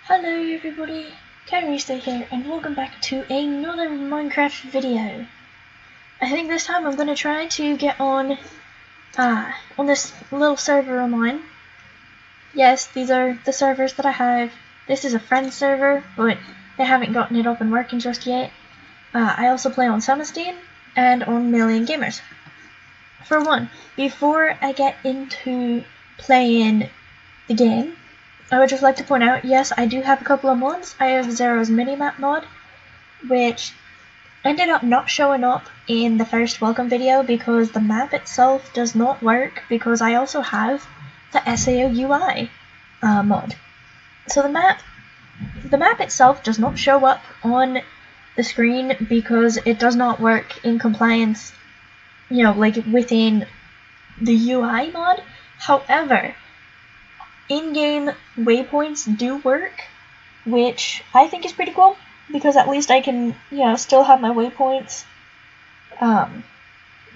Hello everybody, Draykara here, and welcome back to another Minecraft video. I think this time I'm going to try to get on this little server of mine. Yes, these are the servers that I have. This is a friend server, but they haven't gotten it up and working just yet. I also play on Samstein and on Million Gamers. For one, before I get into playing the game, I would just like to point out, yes, I do have a couple of mods. I have Zero's minimap mod, which ended up not showing up in the first welcome video because the map itself does not work, because I also have the SAO UI mod. So the map itself does not show up on the screen because it does not work in compliance, like within the UI mod. However, in-game waypoints do work, which I think is pretty cool, because at least I can, still have my waypoints,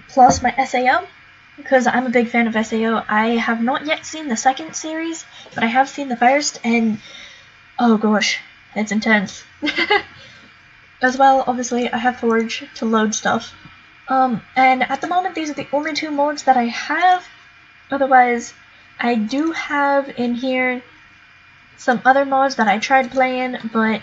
plus my SAO, because I'm a big fan of SAO. I have not yet seen the second series, but I have seen the first, and oh gosh, it's intense. As well, obviously, I have Forge to load stuff. And at the moment, these are the only two mods that I have. Otherwise, I do have in here some other mods that I tried playing, but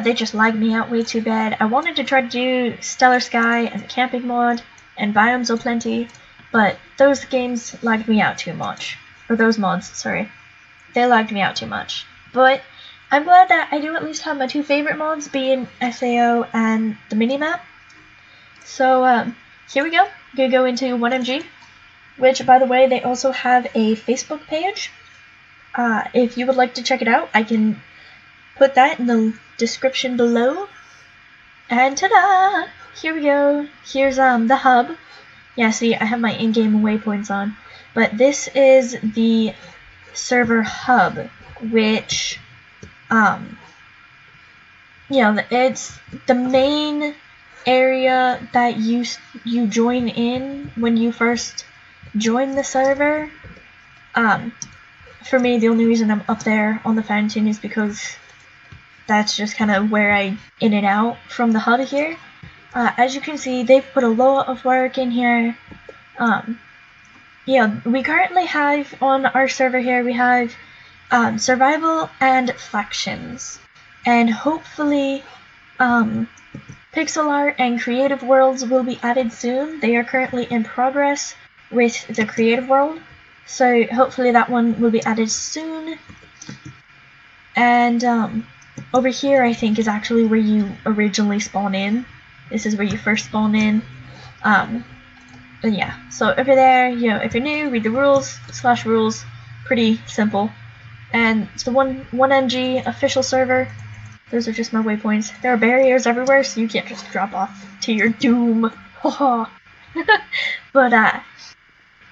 they just lagged me out way too bad. I wanted to try to do Stellar Sky and the camping mod and Biomes O'Plenty, but those games lagged me out too much. Or those mods, sorry. They lagged me out too much. But I'm glad that I do at least have my two favorite mods, being SAO and the minimap. So here we go. Gonna go into 1MG. Which, by the way, they also have a Facebook page. If you would like to check it out, I can put that in the description below. And ta-da! Here we go. Here's the hub. Yeah, see, I have my in-game waypoints on. But this is the server hub, which, it's the main area that you join in when you first join the server. For me, the only reason I'm up there on the fountain is because that's just kind of where I in and out from the hub here. As you can see, they've put a lot of work in here. We currently have on our server here, we have survival and factions, and hopefully pixel art and creative worlds will be added soon. They are currently in progress with the creative world, so hopefully that one will be added soon. And over here, I think, is actually where you originally spawn in. This is where you first spawn in. And yeah, so over there, if you're new, read the rules/rules. Pretty simple. And it's the 1MG official server. Those are just my waypoints. There are barriers everywhere, so you can't just drop off to your doom. But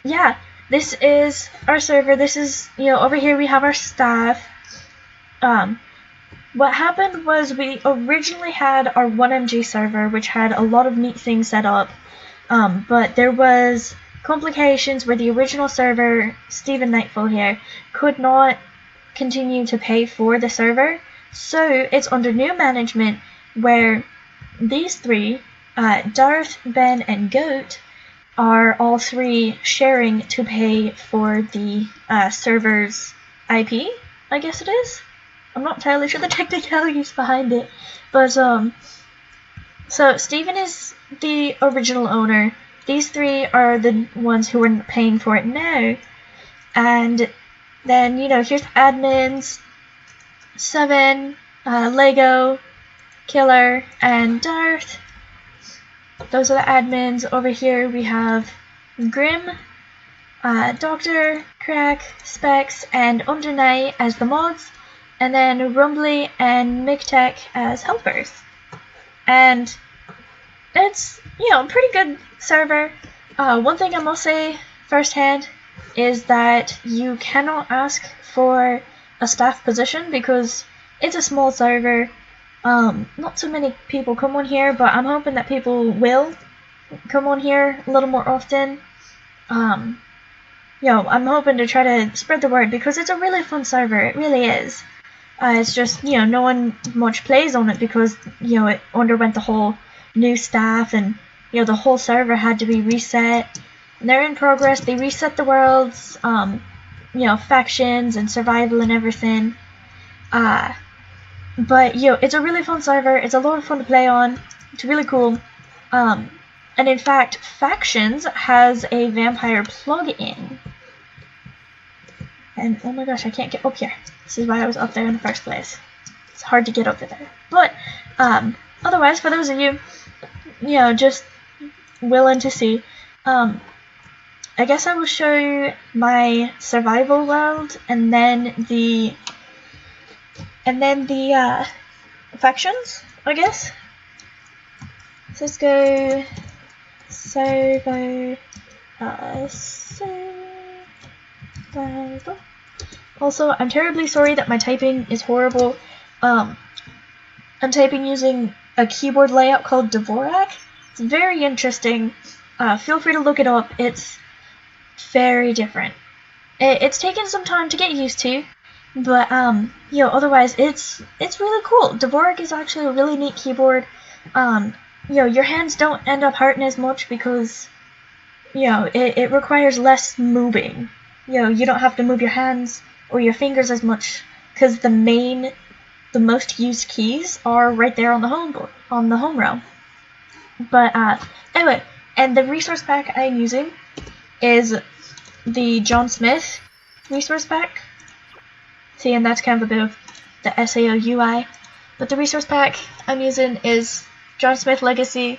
yeah, this is our server. This is, over here we have our staff. What happened was we originally had our 1MG server, which had a lot of neat things set up, but there was complications where the original server, Stephen Nightfall here, could not continue to pay for the server, so it's under new management where these three, Darth, Ben, and Goat, are all three sharing to pay for the server's IP, I guess it is. I'm not entirely sure the technicalities behind it, but so Steven is the original owner. These three are the ones who are paying for it now, and then here's the admins: Seven, Lego, Killer, and Darth. Those are the admins. Over here we have Grim, Doctor, Crack, Specs, and Undernight as the mods, and then Rumbly and McTech as helpers. And it's, a pretty good server. One thing I must say firsthand is that you cannot ask for a staff position because it's a small server. Not so many people come on here, but I'm hoping that people will come on here a little more often. I'm hoping to try to spread the word because it's a really fun server. It really is. It's just, no one much plays on it because, it underwent the whole new staff and, the whole server had to be reset. And they're in progress. They reset the worlds, factions and survival and everything. But, it's a really fun server. It's a lot of fun to play on. It's really cool. And in fact, Factions has a vampire plug-in. And oh my gosh, I can't get up here. This is why I was up there in the first place. It's hard to get up there. But otherwise, for those of you, just willing to see, I guess I will show you my survival world and then the factions, I guess. So let's go survival. Also, I'm terribly sorry that my typing is horrible. I'm typing using a keyboard layout called Dvorak. It's very interesting. Feel free to look it up. It's very different. It's taken some time to get used to, but otherwise it's really cool. Dvorak is actually a really neat keyboard. Your hands don't end up hurting as much because it requires less moving. You don't have to move your hands or your fingers as much because the most used keys are right there on the home row. But anyway, and the resource pack I'm using is the John Smith resource pack. See, and that's kind of a bit of the SAO UI. But the resource pack I'm using is John Smith Legacy.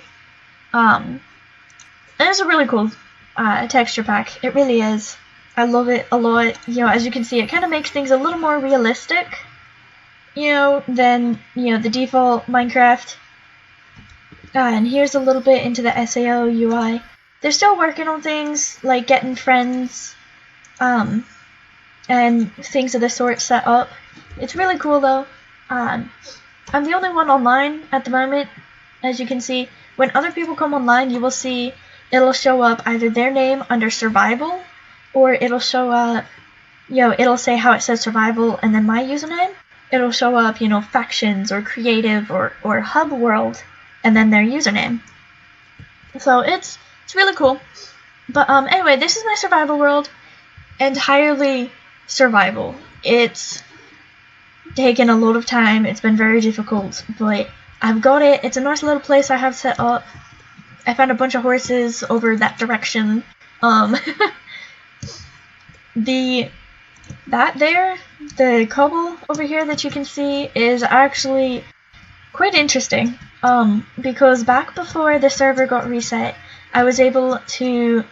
And it's a really cool texture pack. It really is. I love it a lot. As you can see, it kind of makes things a little more realistic, than, the default Minecraft. And here's a little bit into the SAO UI. They're still working on things like getting friends, and things of the sort set up. It's really cool though. I'm the only one online at the moment. As you can see, when other people come online, you will see it'll show up either their name under survival, or it'll show up, it'll say how it says survival and then my username. It'll show up, factions or creative or hub world and then their username. So it's really cool. But anyway, this is my survival world. Entirely survival. It's taken a lot of time. It's been very difficult, but I've got it. It's a nice little place I have set up. I found a bunch of horses over that direction. The cobble over here that you can see is actually quite interesting. Because back before the server got reset, I was able to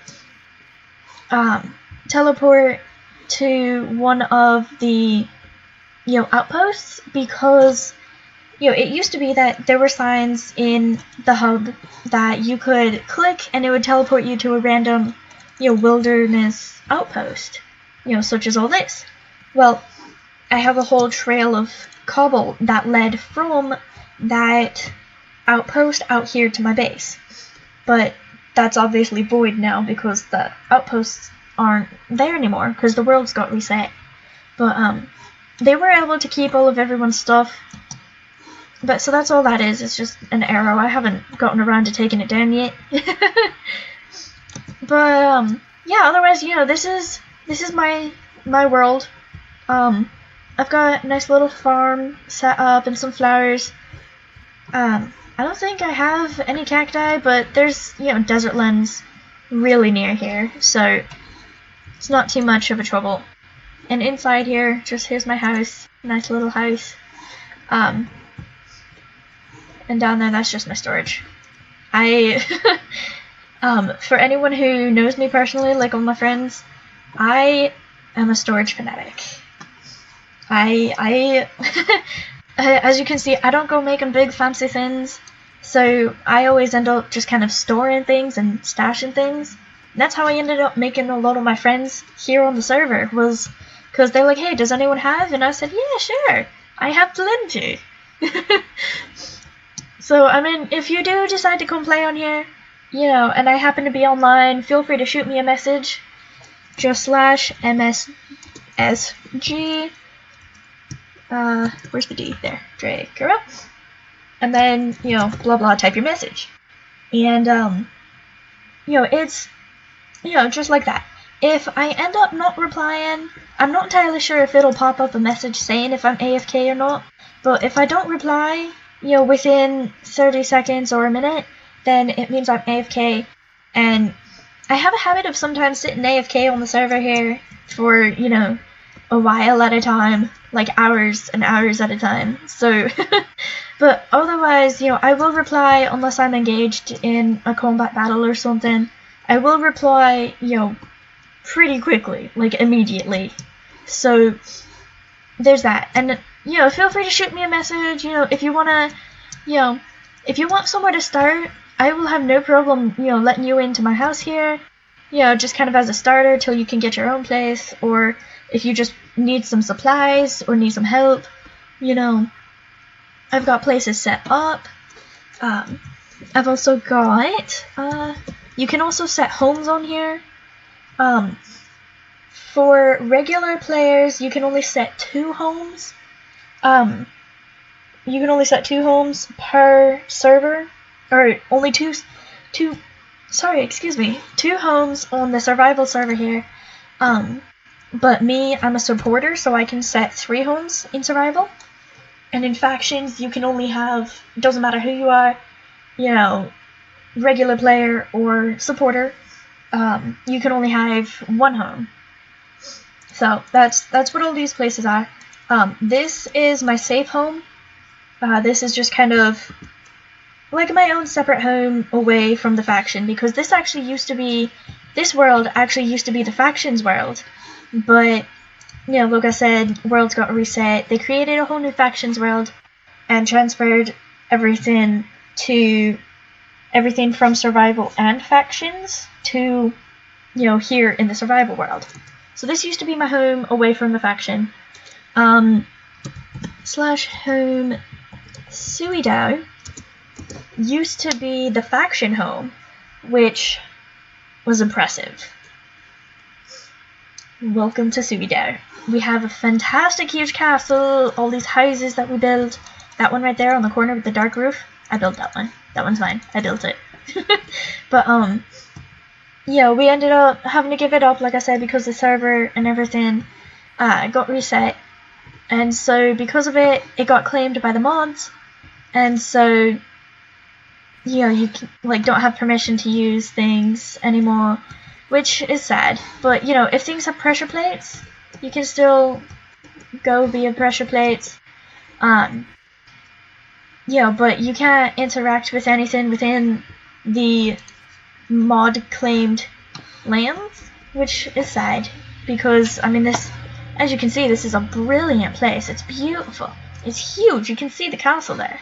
teleport to one of the outposts because it used to be that there were signs in the hub that you could click and it would teleport you to a random wilderness outpost, such as all this. Well, I have a whole trail of cobble that led from that outpost out here to my base, but that's obviously void now because the outposts aren't there anymore because the world's got reset. But they were able to keep all of everyone's stuff. But so that's all that is. It's just an arrow. I haven't gotten around to taking it down yet. But yeah, otherwise, this is my world. I've got a nice little farm set up and some flowers. I don't think I have any cacti, but there's desert lands really near here, so it's not too much of a trouble. And inside here, here's my house, nice little house. And down there, that's just my storage. For anyone who knows me personally, like all my friends, I am a storage fanatic. As you can see, I don't go making big fancy things, so I always end up just kind of storing things and stashing things. And that's how I ended up making a lot of my friends here on the server, was because they're like, hey, does anyone have? And I said, yeah, sure, I have plenty. So, I mean, if you do decide to come play on here, and I happen to be online, feel free to shoot me a message. Just /MSSG. where's the D? There, Draykara. And then, blah blah, type your message. And, it's, just like that. If I end up not replying, I'm not entirely sure if it'll pop up a message saying if I'm AFK or not, but if I don't reply, within 30 seconds or a minute, then it means I'm AFK, and I have a habit of sometimes sitting AFK on the server here for, a while at a time, like hours and hours at a time, so, but otherwise, I will reply unless I'm engaged in a combat battle or something. I will reply, pretty quickly, like immediately, so there's that, and, feel free to shoot me a message, if you wanna, if you want somewhere to start, I will have no problem, letting you into my house here, just kind of as a starter till you can get your own place, or if you just need some supplies or need some help, I've got places set up. I've also got, you can also set homes on here. For regular players, you can only set 2 homes. You can only set 2 homes per server, or only 2 homes on the survival server here. But me, I'm a supporter, so I can set 3 homes in survival. And in factions, you can only have, doesn't matter who you are, regular player or supporter, you can only have 1 home. So that's what all these places are. This is my safe home. This is just kind of like my own separate home away from the faction, because this world actually used to be the faction's world. But, like I said, worlds got reset. They created a whole new factions world and transferred everything from survival and factions to, here in the survival world. So this used to be my home away from the faction. /home Suidao used to be the faction home, which was impressive. Welcome to Suidao. We have a fantastic huge castle, all these houses that we built. That one right there on the corner with the dark roof, I built that one. That one's mine. I built it. But, we ended up having to give it up, like I said, because the server and everything got reset. And so because of it, it got claimed by the mods. And so, you don't have permission to use things anymore, which is sad. But, if things have pressure plates, you can still go via pressure plates. But you can't interact with anything within the mod-claimed lands, which is sad, because, this, as you can see, this is a brilliant place. It's beautiful. It's huge. You can see the castle there.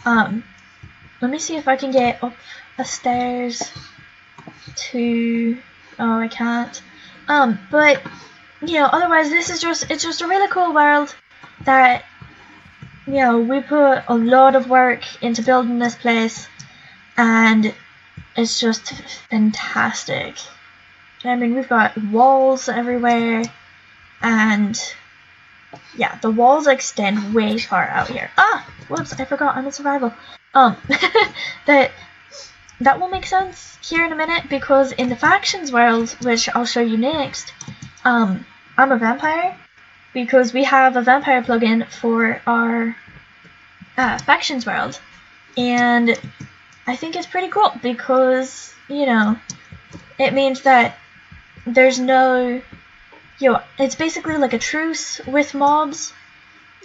Let me see if I can get up the stairs to... Oh, I can't. But, otherwise, it's just a really cool world that, we put a lot of work into building this place, and it's just fantastic. We've got walls everywhere, and yeah, the walls extend way far out here. Ah, whoops, I forgot I'm in survival. That will make sense here in a minute, because in the factions world, which I'll show you next, I'm a vampire, because we have a vampire plugin for our factions world, and I think it's pretty cool, because, it means that there's no, it's basically like a truce with mobs.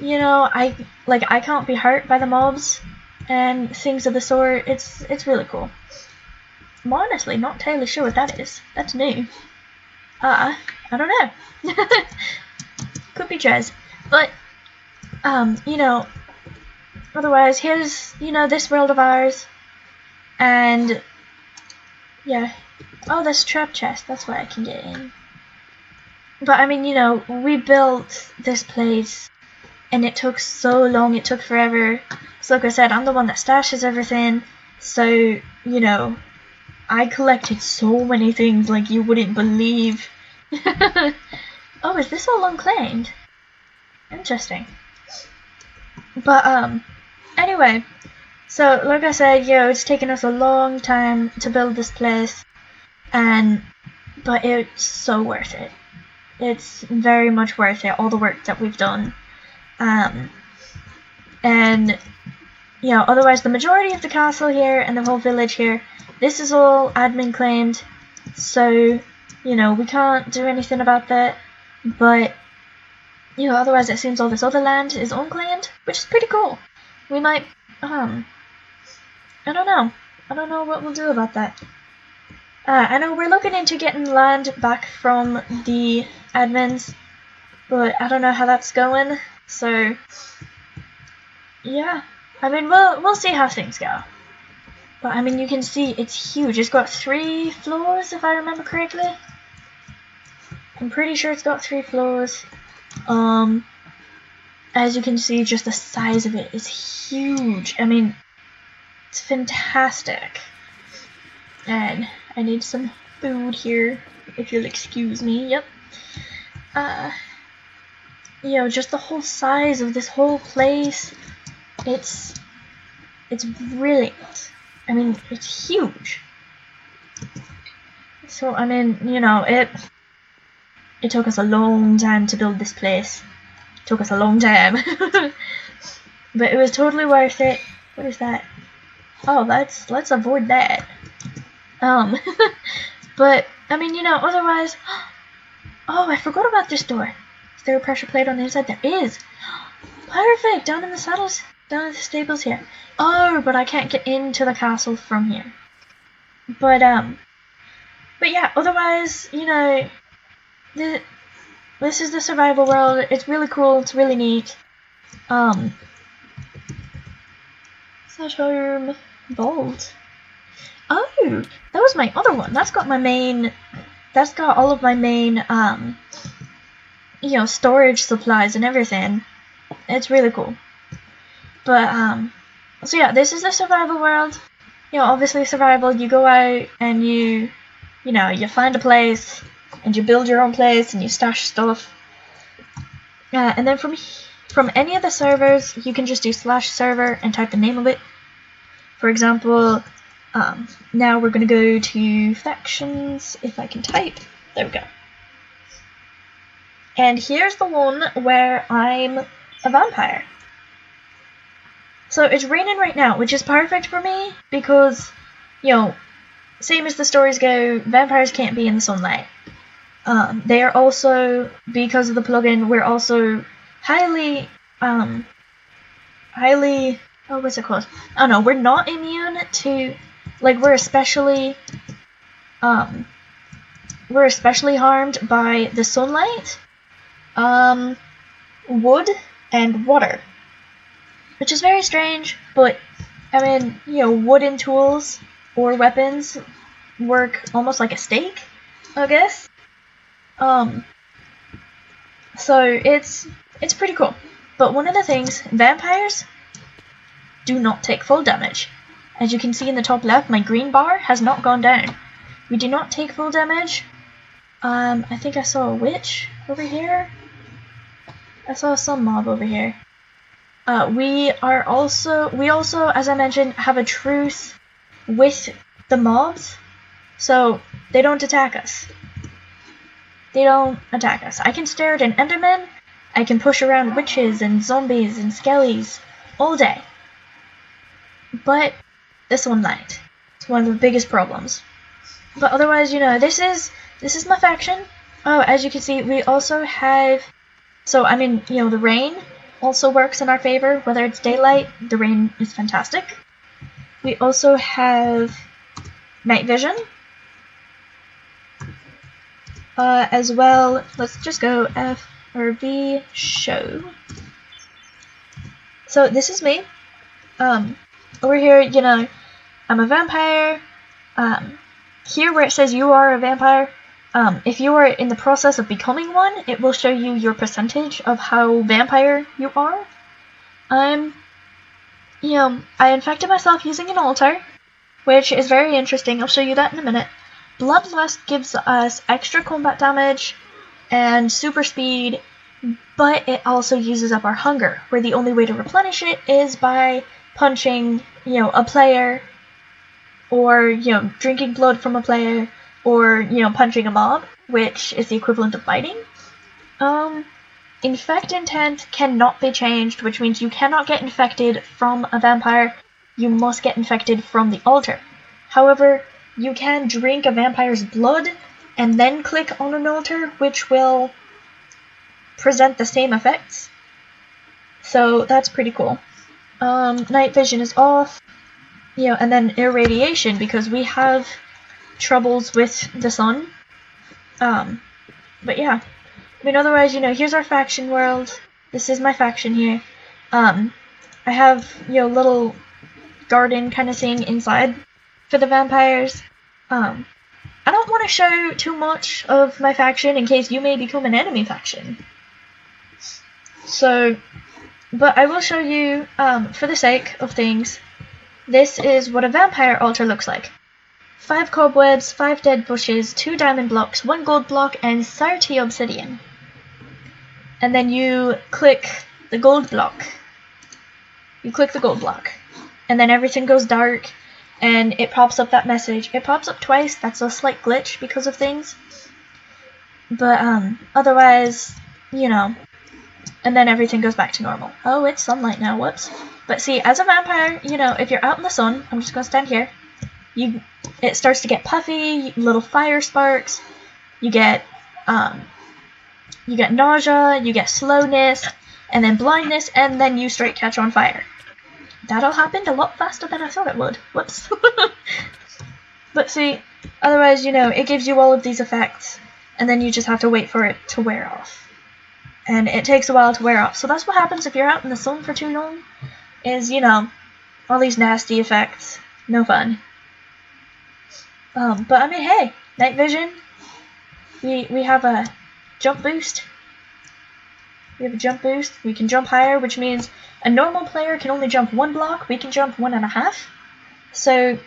I can't be hurt by the mobs and things of the sort. It's really cool. I'm honestly not entirely sure what that is. That's new. I don't know. Could be Jez. But, otherwise, here's, this world of ours. And, yeah. Oh, there's a trap chest. That's where I can get in. But, we built this place, and it took so long. It took forever. So, like I said, I'm the one that stashes everything. So, I collected so many things like you wouldn't believe. Oh, is this all unclaimed? Interesting. But anyway, so like I said, it's taken us a long time to build this place, but it's so worth it. It's very much worth it, all the work that we've done. And otherwise the majority of the castle here and the whole village here, this is all admin claimed, so we can't do anything about that. But otherwise it seems all this other land is unclaimed, which is pretty cool. We might I don't know what we'll do about that. I know we're looking into getting land back from the admins, but I don't know how that's going, so yeah, I mean, we'll see how things go. But I mean, you can see it's huge. It's got 3 floors, if I remember correctly. I'm pretty sure it's got 3 floors. As you can see, just the size of it is huge. I mean, it's fantastic. And I need some food here, if you'll excuse me. Yep. Just the whole size of this whole place. It's brilliant. I mean, it's huge. So I mean, it took us a long time to build this place. It took us a long time. But it was totally worth it. What is that? Oh, let's avoid that. But I mean, otherwise. Oh, I forgot about this door. Is there a pressure plate on the inside? There is. Perfect. Down in the saddles, down in the stables here. Oh, but I can't get into the castle from here. But yeah. Otherwise, this is the survival world. It's really cool. It's really neat. Saturn Vault. Oh, that was my other one. That's got all of my main, storage supplies and everything. It's really cool. But, so yeah, this is the survival world. Obviously survival, you go out and you find a place, and you build your own place, and you stash stuff. And then from any of the servers, you can just do /server and type the name of it. For example, now we're going to go to factions, if I can type. There we go. And here's the one where I'm a vampire. So it's raining right now, which is perfect for me because, same as the stories go, vampires can't be in the sunlight. They are also, because of the plugin, we're also highly, oh, what's it called? Oh no, we're not immune to, we're especially harmed by the sunlight, wood, and water. Which is very strange, but, I mean, wooden tools or weapons work almost like a stake, I guess. So it's pretty cool. But one of the things, vampires do not take full damage. As you can see in the top left, my green bar has not gone down. We do not take full damage. I think I saw a witch over here. I saw some mob over here. We also, as I mentioned, have a truce with the mobs, so they don't attack us. I can stare at an enderman, I can push around witches and zombies and skellies all day. But this one might. It's one of the biggest problems. But otherwise, this is my faction. Oh, as you can see, we also have, so I mean, the rain also works in our favor. Whether it's daylight, the rain is fantastic. We also have night vision. As well, let's just go F or V, show. So this is me. Over here, I'm a vampire. Here where it says you are a vampire, if you are in the process of becoming one, it will show you your percentage of how vampire you are. I infected myself using an altar, which is very interesting. I'll show you that in a minute. Bloodlust gives us extra combat damage and super speed but it also uses up our hunger, where the only way to replenish it is by punching, a player, or, drinking blood from a player, or, punching a mob, which is the equivalent of fighting. Infect intent cannot be changed, which means you cannot get infected from a vampire. You must get infected from the altar. However, you can drink a vampire's blood and then click on an altar, which will present the same effects. So that's pretty cool. Night vision is off, and then irradiation, because we have troubles with the sun. But yeah. I mean, otherwise, here's our faction world. This is my faction here. I have, little garden kind of thing inside for the vampires. I don't want to show too much of my faction in case you may become an enemy faction. So, but I will show you, for the sake of things, this is what a vampire altar looks like. 5 cobwebs, 5 dead bushes, 2 diamond blocks, 1 gold block, and 30 obsidian. And then you click the gold block. And then everything goes dark, and it pops up that message. It pops up twice. That's a slight glitch because of things. But, otherwise, and then everything goes back to normal. Oh, it's sunlight now. Whoops. But see, as a vampire, if you're out in the sun, I'm just going to stand here. It starts to get puffy, little fire sparks. You get nausea, you get slowness, and then blindness, and then you straight catch on fire. That all happened a lot faster than I thought it would. Whoops. But see, otherwise, it gives you all of these effects, and then you just have to wait for it to wear off. And it takes a while to wear off. So that's what happens if you're out in the sun for too long, is, all these nasty effects. No fun. But I mean, hey, night vision. We have a jump boost. We can jump higher, which means a normal player can only jump 1 block. We can jump 1.5. So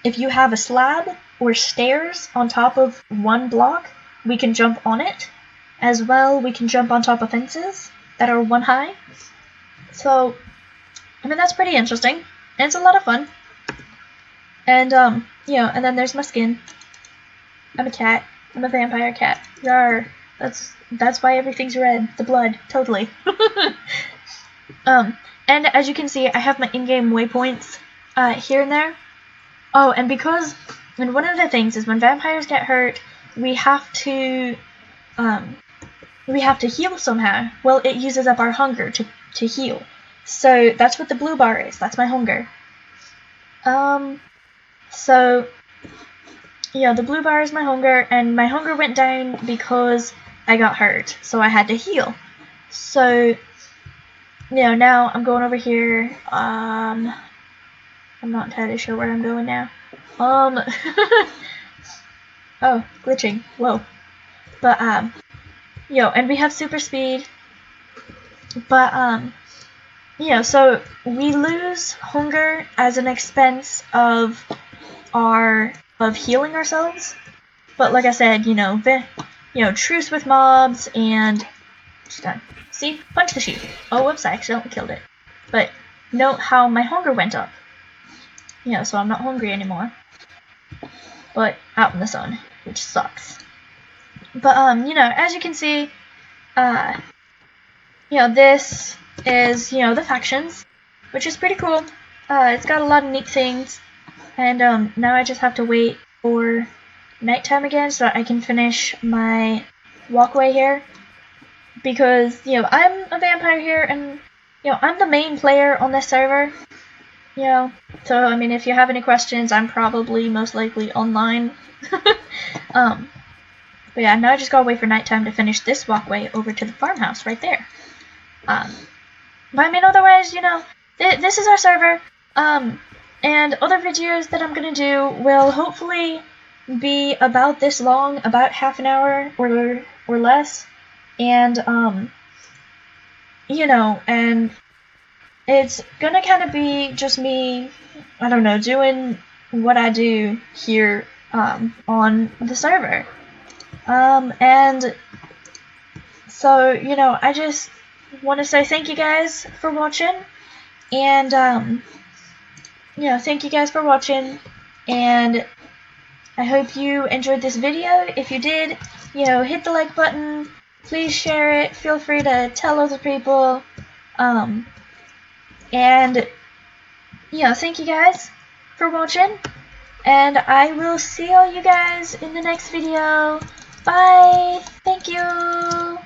if you have a slab or stairs on top of 1 block, we can jump on it. As well, we can jump on top of fences that are 1 high. So, I mean, that's pretty interesting. And it's a lot of fun. And, and then there's my skin. I'm a cat. I'm a vampire cat. Yarr. That's why everything's red. The blood. Totally. And as you can see, I have my in-game waypoints, here and there. Oh, and one of the things is when vampires get hurt, we have to heal somehow. Well, it uses up our hunger to heal. So that's what the blue bar is. That's my hunger. So, the blue bar is my hunger, and my hunger went down because I got hurt, so I had to heal. So, now I'm going over here. I'm not entirely sure where I'm going now. Oh, glitching. Whoa. But, and we have super speed. But, so we lose hunger as an expense of healing ourselves. But like I said, truce with mobs and just done. See? Punch the sheep. Oh, whoops, I accidentally killed it. But note how my hunger went up. So I'm not hungry anymore. But out in the sun, which sucks. But, as you can see, this is, the factions, which is pretty cool. It's got a lot of neat things. And, now I just have to wait for nighttime again so that I can finish my walkway here. Because, I'm a vampire here, and, I'm the main player on this server. So, I mean, if you have any questions, I'm probably most likely online. But yeah, now I just gotta wait for nighttime to finish this walkway over to the farmhouse right there. But I mean, otherwise, this is our server. And other videos that I'm gonna do will hopefully be about this long, about half an hour or less. And, and it's gonna kind of be just me, I don't know, doing what I do here, on the server. And So, you know, I just want to say thank you guys for watching, and you know, thank you guys for watching, and I hope you enjoyed this video. If you did, you know, hit the like button, please share it, feel free to tell other people, and yeah, thank you guys for watching, and I will see all you guys in the next video. Bye! Thank you!